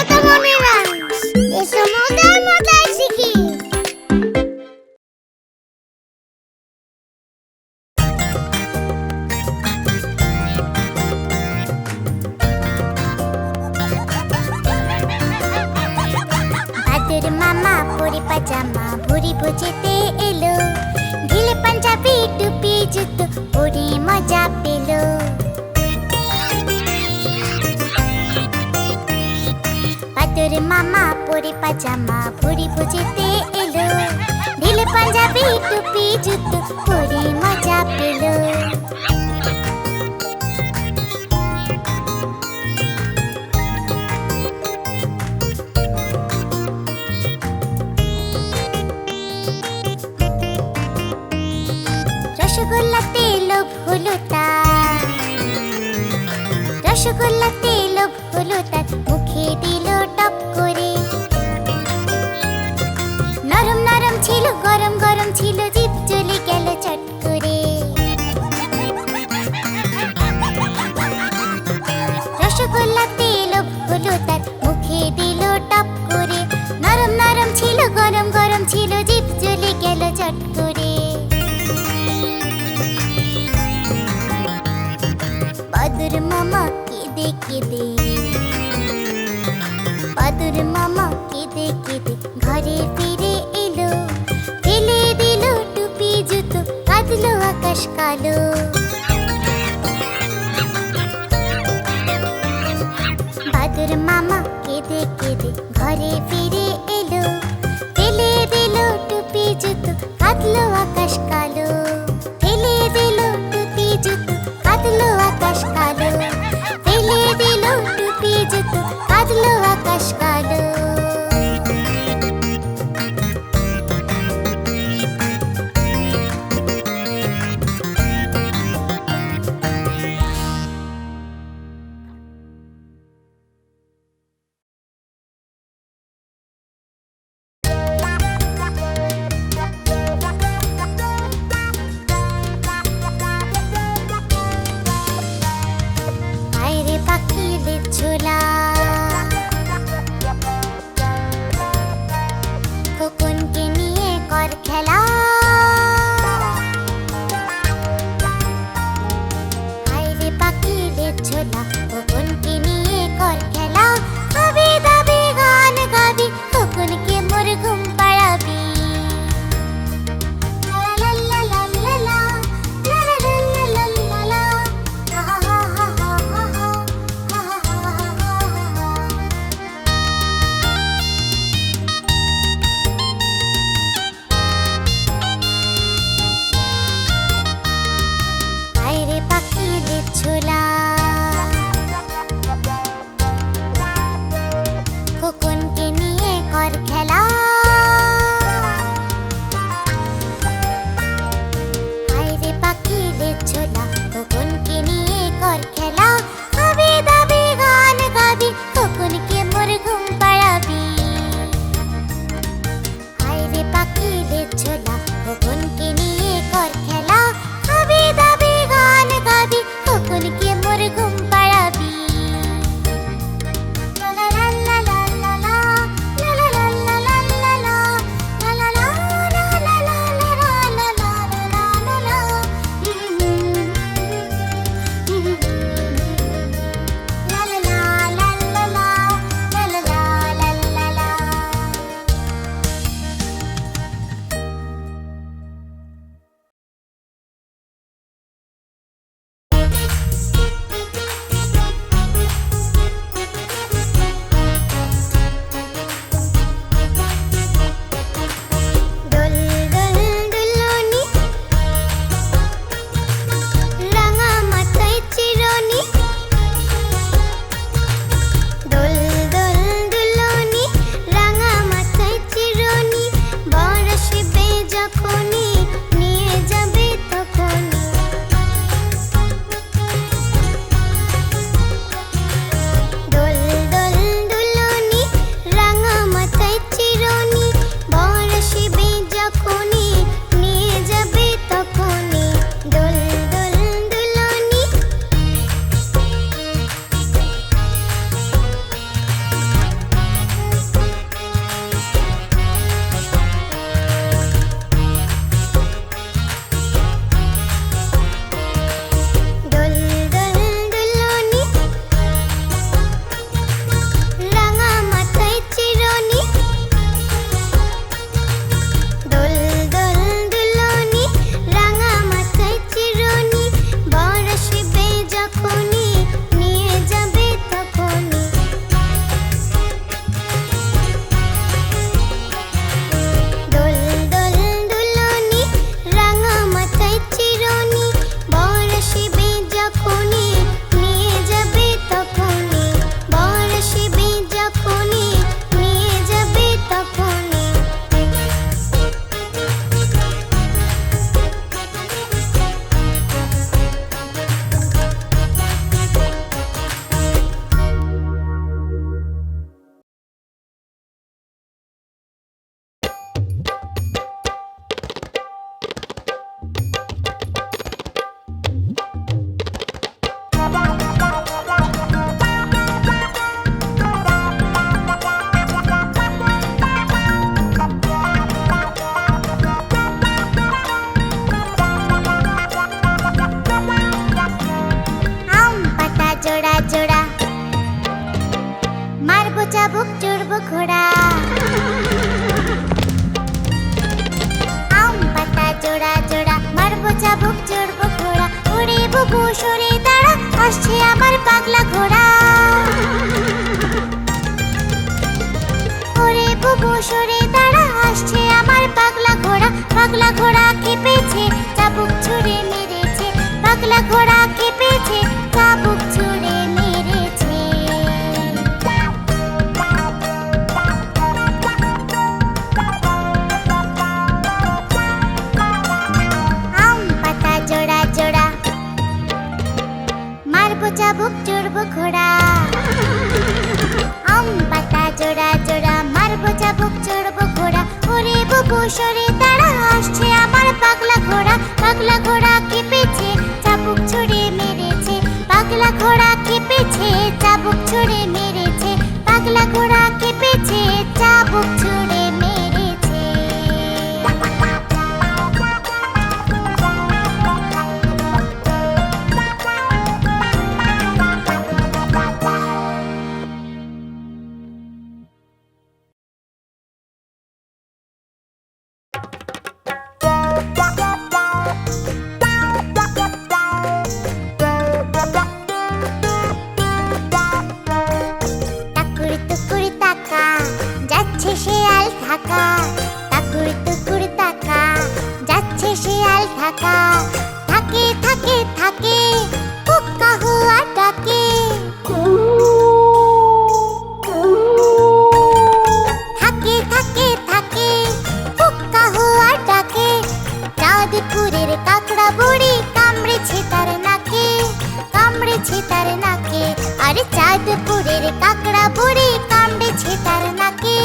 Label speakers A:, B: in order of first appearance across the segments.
A: সোনামণির আঁশ, এসো মজার মজার শিখি। ভাদুর মামা পরে পাজামা ভুরি ভুজেতে এলো, ঢিলে পাঞ্জাবি টুপি জুতো পরে মজা পেলো। ভাদুর মামা পরে পাজামা ভুরি ভুজেতে এলো, ঢিলে পাঞ্জাবি টুপি জুতো পরে মজা পেলো। রসগোল্লাতে লোভ হলো তার, রসগোল্লাতে লোভ হলো তার, মুখে দিল টপ করে। নরম নরম ছিল গরম গরম ছিল, জিভ জ্বলে গেল চট করে। রসগোল্লাতে লোভ হলো তার, মুখে দিল টপ করে। নরম নরম ছিল গরম গরম ছিল, জিভ জ্বলে গেল চট করে। বাদুর মামা কেঁদে কেঁদে, বাদুর মামা কেঁদে কেঁদে ঘরে ফিরে এলো, ফেলে দিল টুপি জুতো, কাঁদলো আকাশ কালো। বাদুর মামা কেঁদে কেঁদে ঘরে ফিরে এলো, ফেলে দিল টুপি জুতো, কাঁদলো আকাশ কালো। ফেলে দিল টুপি জুতো, কাঁদলো আকাশ কালো। ফেলে দিল টুপি জুতো, কাঁদলো আকাশ কালো। মারবো চাবুক চড়বো ঘোড়া। আম পাতা জোড়া জোড়া মারবো চাবুক চড়বো ঘোড়া। ওরে বুবু সরে দাঁড়া, আসছে আমার পাগলা ঘোড়া। ওরে বুবু সরে দাঁড়া, আসছে আমার পাগলা ঘোড়া। পাগলা ঘোড়া কেঁপেছে, চাবুক ছুঁড়ে মেরেছে। পাগলা ঘোড়া কেঁপেছে, চাবুক ছুঁড়ে মেরেছে। আম পাতা জোড়া জোড়া মারবো চাবুক চড়বো ঘোড়া। আম পাতা জোড়া জোড়া মারবো চাবুক চড়বো ঘোড়া। ওরে বুবু সরে দাঁড়া, আসছে আমার পাগলা ঘোড়া। পাগলা ঘোড়া কেঁপেছে, চাবুক ছুঁড়ে মেরেছে। পাগলা ঘোড়া কেঁপেছে, চাবুক ছুঁড়ে মেরেছে। পাগলা ঘোড়া কেঁপেছে, চাবুক ছুঁড়ে মেরেছে। টাকুর টুকুর তাকা, যাচ্ছে শিয়াল ঢাকা। টাকুর টুকুর তাকা, যাচ্ছে শিয়াল ঢাকা। থাকে থাকে থাকে, হুক্কা হুয়া ডাকে। থাকে থাকে থাকে, হুক্কা হুয়া ডাকে। চাঁদপুরের কাকড়া বুড়ি কামড়েছে তার নাকে। কামড়েছে তার নাকে, আরে চাঁদপুরের কাকড়া বুড়ি কামড়েছে তার নাকে।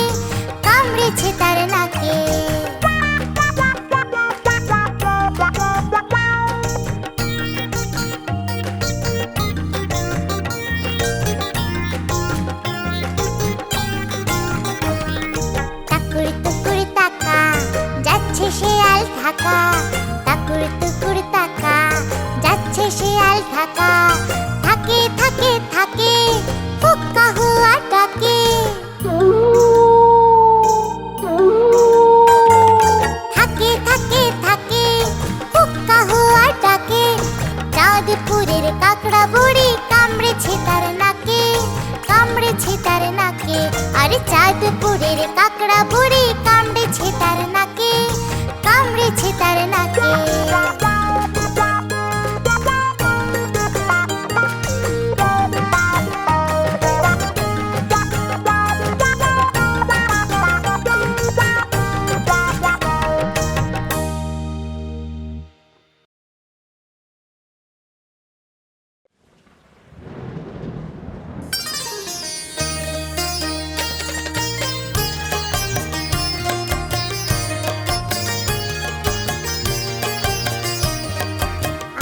A: কামড়েছে তার নাকে। টাকুর টুকুর তাকা, যাচ্ছে শিয়াল ঢাকা। টাকুর টুকুর তাকা, যাচ্ছে শিয়াল ঢাকা। থাকে থাকে থাকে, হুক্কা হুয়া ডাকে। থাকে থাকে থাকে, হুক্কা হুয়া ডাকে। চাঁদপুরের কাকড়া বুড়ি কামড়েছে তার নাকে। কামড়েছে তার নাকে, আরে চাঁদপুরের কাকড়া বুড়ি কামড়েছে তার নাকে। কামড়েছে তার নাকে।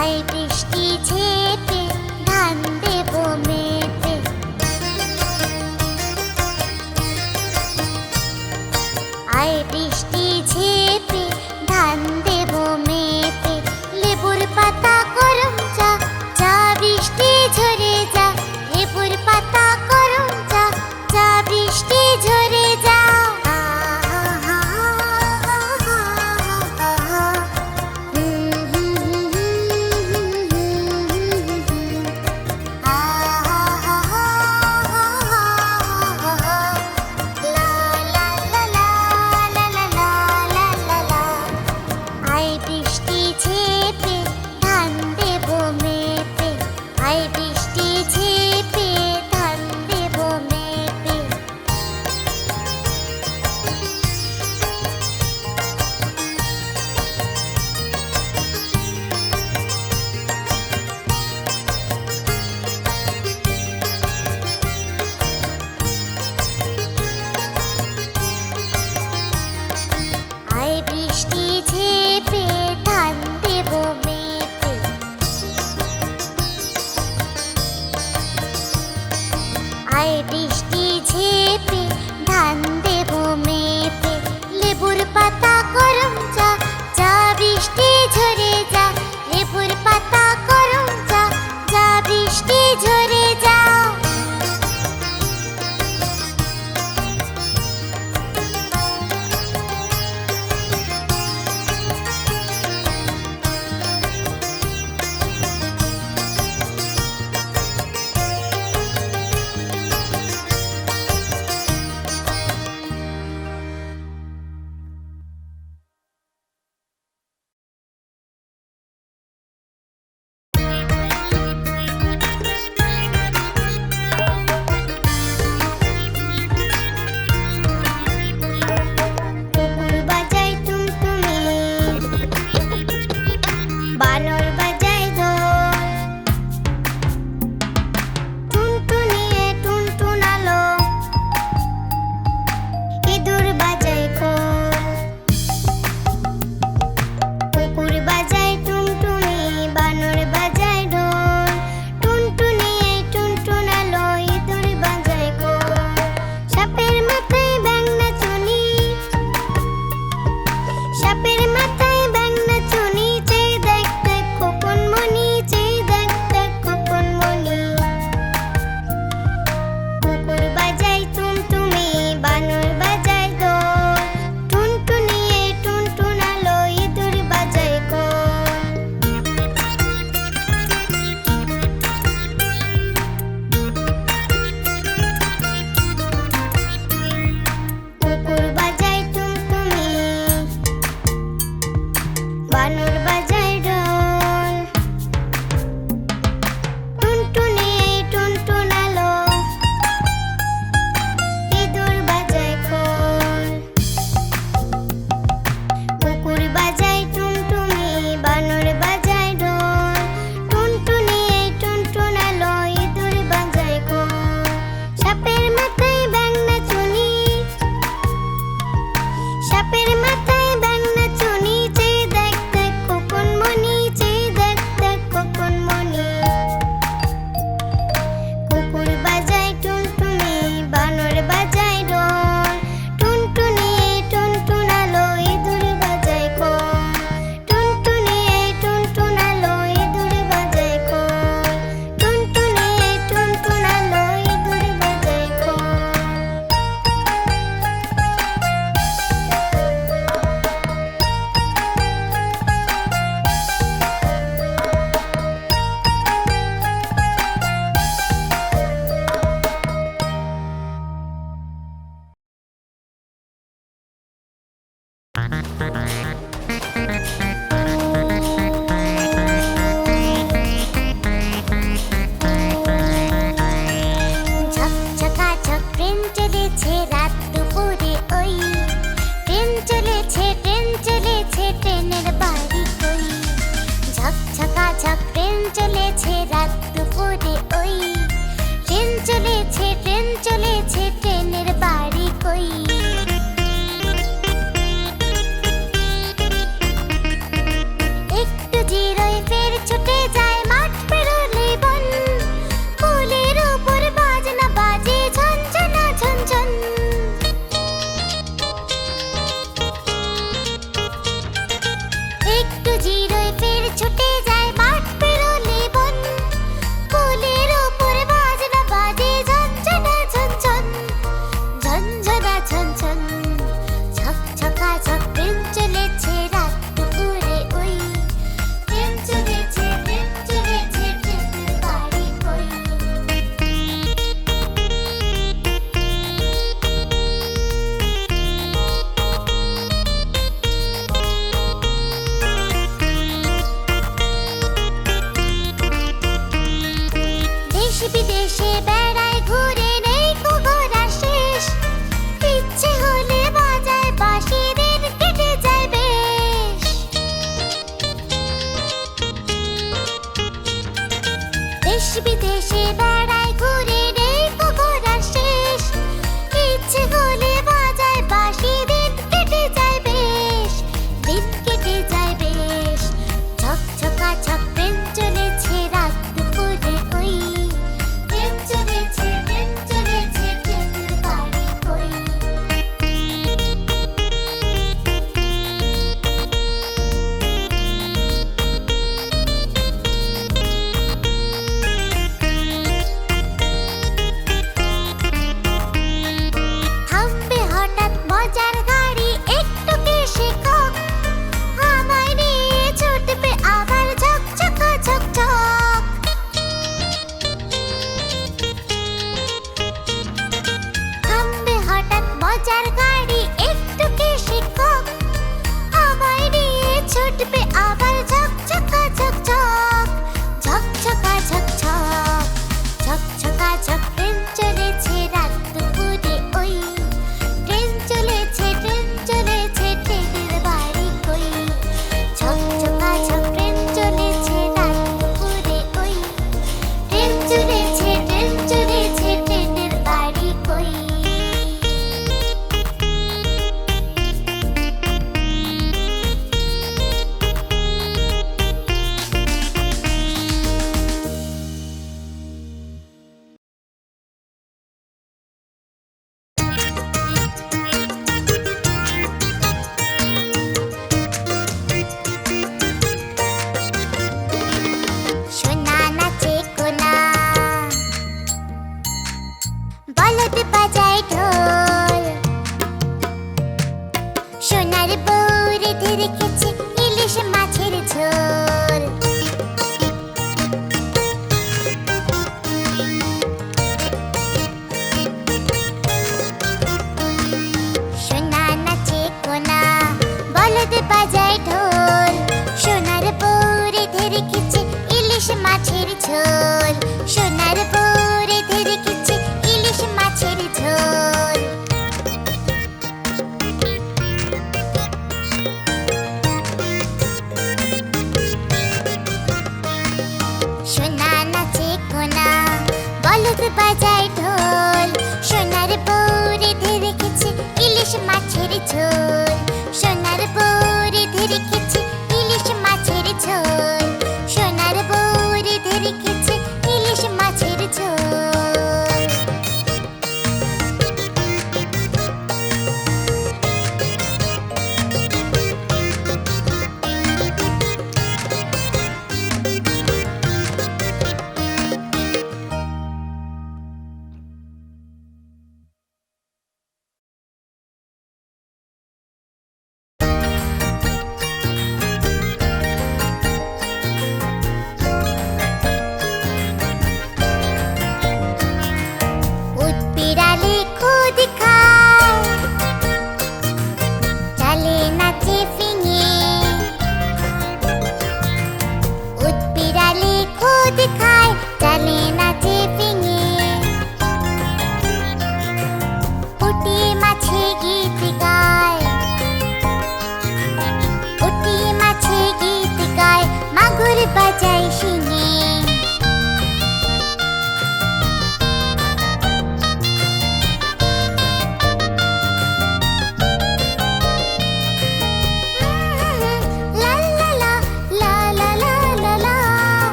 A: আয় বৃষ্টি ঝেঁপে, ধান দেবো মেপে। আয় বৃষ্টি ঝেঁপে, ধান দেবো মেপে। লেবুর পাতা গরম চা, চা বৃষ্টি ঝরে যা। লেবুর পাতা গরম চা, চা বৃষ্টি ঝরে যা। লা লা লা লা লা লা সাপের মাথায় ব্যাঙ নাচুনি, চেয়ে দেখ দেখ খোকন মনি, চেয়ে দেখ দেখ খোকন মনি। কুকুর বাজায় টুনটুনি, বানর বাজায় ঢোল, টুনটুনি এই টুনটুনালো, ইঁদুর বাজায় খোল, টুনটুনি এই টুনটুনালো, ইঁদুর বাজায় খোল, টুনটুনি এই টুনটুনালো, ইঁদুর বাজায় খোল। ঝকঝকাঝক ট্রেন চলেছে রাত দুপুরে ওই, ট্রেন চলেছে ট্রেনের বাড়ি কই। ঝকঝকাঝক ট্রেন চলেছে রাত দুপুরে ওই, ট্রেন চলেছে ট্রেনের বাড়ি কই। একটু জিরোয় ফের ছুটে যায় মাঠ পেরোলে বন, ফুলের উপর বাজনা বাজে ঝনঝনা ঝনঝন। একটু জিরোয় ফের ছুটে যায় মাঠ পেরোলে বন, ফুলের উপর বাজনা বাজে ঝনঝনা ঝনঝন, ঝনঝনা ঝনঝন। ঝকঝকাঝক ট্রেন চলেছে রাত দুপুরে ওই, ট্রেন চলেছে ট্রেনের বাড়ি কই। দেশ বিদেশে বেড়ায় ঘুরে নেই কো ঘোরা শেষ, ইচ্ছে হলে বাজায় বাঁশি, দিন কেটে যায় বেশ। দেশ বিদেশে বেড়ায় ঘুরে নেই কো ঘোরা শেষ, ইচ্ছে হলে বাজায় বাঁশি, দিন কেটে যায় বেশ, দিন কেটে যায় বেশ। ঝকঝকাঝক ট্রেন চলেছে রাত দুপুরে ওই, ট্রেন চলেছে ট্রেনের বাড়ি কই। থামবে হঠাৎ মজার গাড়ি, একটু কে শেখক, আমায় নিয়ে ছুটবে আবার ঝকঝকা ঝকঝক। থামবে হঠাৎ মজার গাড়ি, একটু কে শেখক, আমায় নিয়ে ছুটবে আবার ঝকঝকা ঝকঝক, ঝকঝকা ঝকঝক। ঝকঝকাঝক ট্রেন চলেছে রাত দুপুরে ওই, ট্রেন চলেছে ট্রেনের বাড়ি কই। ঝকঝকাঝক ট্রেন চলেছে রাত দুপুরে ওই, ট্রেন চলেছে ট্রেনের বাড়ি কই।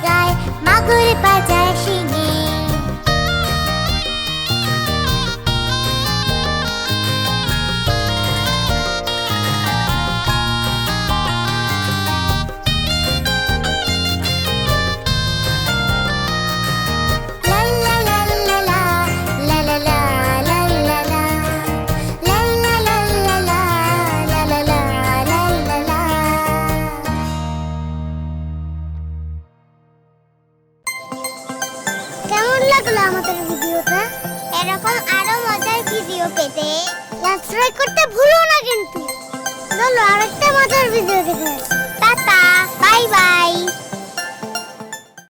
A: গায়, মাগুর বাজায় শিঙে। কেমন লাগলো আমাদের ভিডিওটা? এরকম আরো মজার ভিডিও পেতে সাবস্ক্রাইব করতে ভুলো না কিন্তু। চলো আরেকটা মজার ভিডিও দেখে আসি। Tata, bye bye.